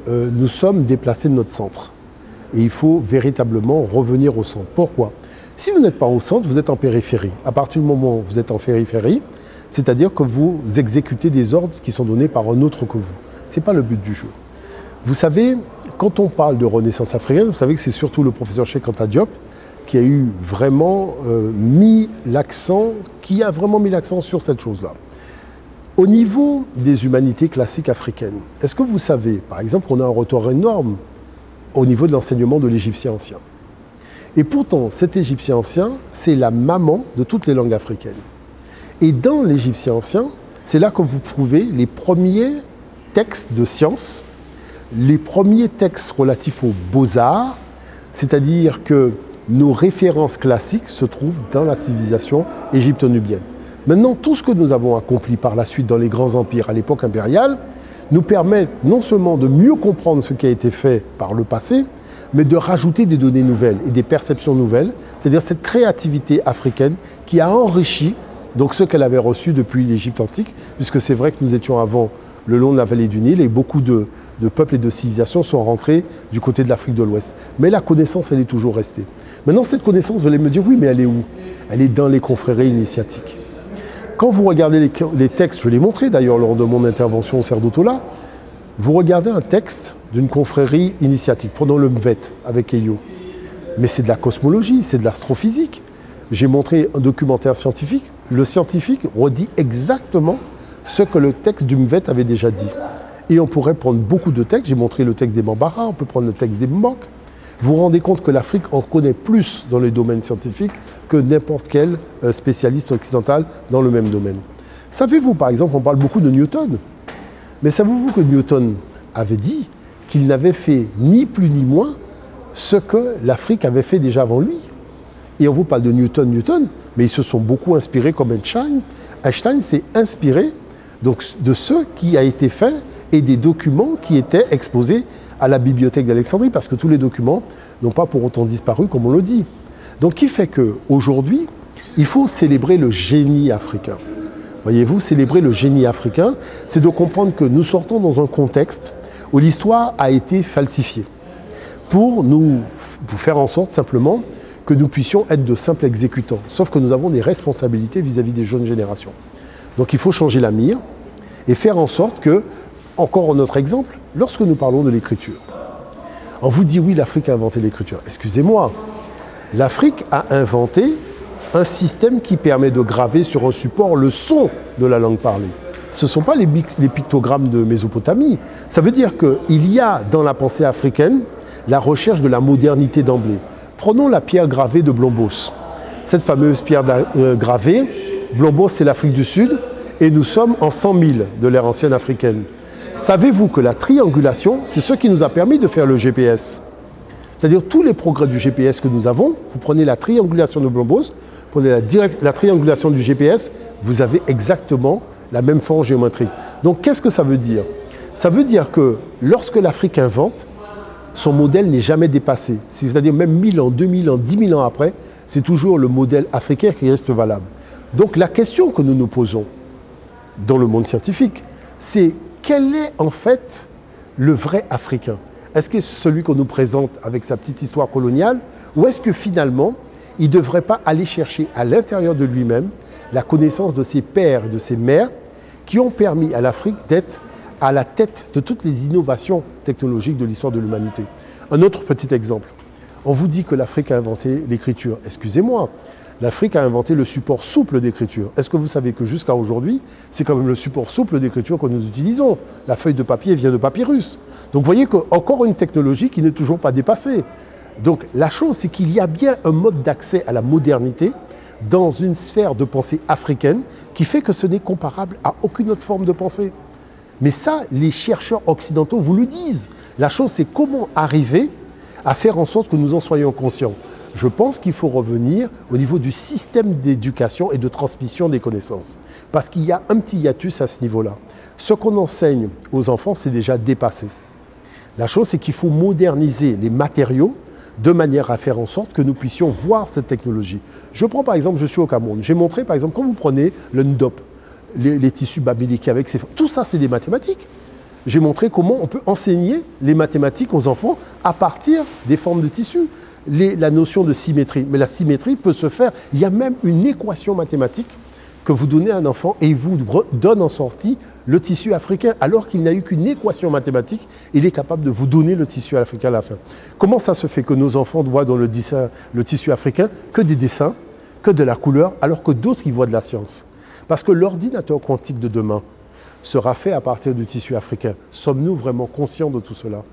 nous sommes déplacés de notre centre. Et il faut véritablement revenir au centre. Pourquoi? Si vous n'êtes pas au centre, vous êtes en périphérie. À partir du moment où vous êtes en périphérie, c'est-à-dire que vous exécutez des ordres qui sont donnés par un autre que vous. Ce n'est pas le but du jeu. Vous savez, quand on parle de renaissance africaine, vous savez que c'est surtout le professeur Cheikh Anta Diop qui a vraiment mis l'accent sur cette chose-là. Au niveau des humanités classiques africaines, est-ce que vous savez, par exemple, qu'on a un retard énorme au niveau de l'enseignement de l'égyptien ancien? Et pourtant, cet égyptien ancien, c'est la maman de toutes les langues africaines. Et dans l'égyptien ancien, c'est là que vous trouvez les premiers textes de sciences, les premiers textes relatifs aux beaux-arts, c'est-à-dire que nos références classiques se trouvent dans la civilisation égypto-nubienne. Maintenant, tout ce que nous avons accompli par la suite dans les grands empires à l'époque impériale nous permet non seulement de mieux comprendre ce qui a été fait par le passé, mais de rajouter des données nouvelles et des perceptions nouvelles, c'est-à-dire cette créativité africaine qui a enrichi donc ce qu'elle avait reçu depuis l'Égypte antique, puisque c'est vrai que nous étions avant le long de la vallée du Nil et beaucoup de peuples et de civilisations sont rentrés du côté de l'Afrique de l'Ouest. Mais la connaissance, elle est toujours restée. Maintenant, cette connaissance, vous allez me dire, oui, mais elle est où? Elle est dans les confréries initiatiques. Quand vous regardez les textes, je l'ai montré d'ailleurs lors de mon intervention au Cerdotola, vous regardez un texte d'une confrérie initiatique, prenons le Mvet avec Eyo. Mais c'est de la cosmologie, c'est de l'astrophysique. J'ai montré un documentaire scientifique. Le scientifique redit exactement ce que le texte du Mvet avait déjà dit. Et on pourrait prendre beaucoup de textes. J'ai montré le texte des Bambara, on peut prendre le texte des Mbok. Vous vous rendez compte que l'Afrique en connaît plus dans les domaines scientifiques que n'importe quel spécialiste occidental dans le même domaine. Savez-vous, par exemple, on parle beaucoup de Newton. Mais savez-vous que Newton avait dit qu'il n'avait fait ni plus ni moins ce que l'Afrique avait fait déjà avant lui? Et on vous parle de Newton, mais ils se sont beaucoup inspirés comme Einstein. Einstein s'est inspiré donc, de ce qui a été fait et des documents qui étaient exposés à la bibliothèque d'Alexandrie, parce que tous les documents n'ont pas pour autant disparu, comme on le dit. Donc, qui fait qu'aujourd'hui, il faut célébrer le génie africain. Voyez-vous, célébrer le génie africain, c'est de comprendre que nous sortons dans un contexte où l'histoire a été falsifiée, pour faire en sorte simplement que nous puissions être de simples exécutants. Sauf que nous avons des responsabilités vis-à-vis des jeunes générations. Donc il faut changer la mire et faire en sorte que, encore un autre exemple, lorsque nous parlons de l'écriture, on vous dit oui, l'Afrique a inventé l'écriture. Excusez-moi, l'Afrique a inventé un système qui permet de graver sur un support le son de la langue parlée. Ce ne sont pas les pictogrammes de Mésopotamie. Ça veut dire qu'il y a dans la pensée africaine la recherche de la modernité d'emblée. Prenons la pierre gravée de Blombos. Cette fameuse pierre gravée, Blombos c'est l'Afrique du Sud et nous sommes en 100 000 de l'ère ancienne africaine. Savez-vous que la triangulation, c'est ce qui nous a permis de faire le GPS? C'est-à-dire tous les progrès du GPS que nous avons, vous prenez la triangulation de Blombos, prenez la triangulation du GPS, vous avez exactement la même forme géométrique. Donc qu'est-ce que ça veut dire? Ça veut dire que lorsque l'Afrique invente, son modèle n'est jamais dépassé. C'est-à-dire même 1000 ans, 2000 ans, 10 000 ans après, c'est toujours le modèle africain qui reste valable. Donc la question que nous nous posons dans le monde scientifique, c'est quel est en fait le vrai Africain? Est-ce que c'est celui qu'on nous présente avec sa petite histoire coloniale, ou est-ce que finalement, il ne devrait pas aller chercher à l'intérieur de lui-même la connaissance de ses pères et de ses mères qui ont permis à l'Afrique d'être à la tête de toutes les innovations technologiques de l'histoire de l'humanité? Un autre petit exemple. On vous dit que l'Afrique a inventé l'écriture. Excusez-moi, l'Afrique a inventé le support souple d'écriture. Est-ce que vous savez que jusqu'à aujourd'hui, c'est quand même le support souple d'écriture que nous utilisons? La feuille de papier vient de papyrus. Donc vous voyez qu'encore une technologie qui n'est toujours pas dépassée. Donc la chose, c'est qu'il y a bien un mode d'accès à la modernité dans une sphère de pensée africaine qui fait que ce n'est comparable à aucune autre forme de pensée. Mais ça, les chercheurs occidentaux vous le disent. La chose, c'est comment arriver à faire en sorte que nous en soyons conscients. Je pense qu'il faut revenir au niveau du système d'éducation et de transmission des connaissances. Parce qu'il y a un petit hiatus à ce niveau-là. Ce qu'on enseigne aux enfants, c'est déjà dépassé. La chose, c'est qu'il faut moderniser les matériaux de manière à faire en sorte que nous puissions voir cette technologie. Je prends par exemple, je suis au Cameroun. J'ai montré par exemple, quand vous prenez le Ndop, les tissus babyliki avec ses... Tout ça, c'est des mathématiques. j'ai montré comment on peut enseigner les mathématiques aux enfants à partir des formes de tissu. La notion de symétrie. Mais la symétrie peut se faire. Il y a même une équation mathématique que vous donnez à un enfant et il vous donne en sortie le tissu africain. Alors qu'il n'a eu qu'une équation mathématique, il est capable de vous donner le tissu africain à la fin. Comment ça se fait que nos enfants voient dans le tissu africain que des dessins, que de la couleur, alors que d'autres y voient de la science? Parce que l'ordinateur quantique de demain sera fait à partir du tissu africain. Sommes-nous vraiment conscients de tout cela ?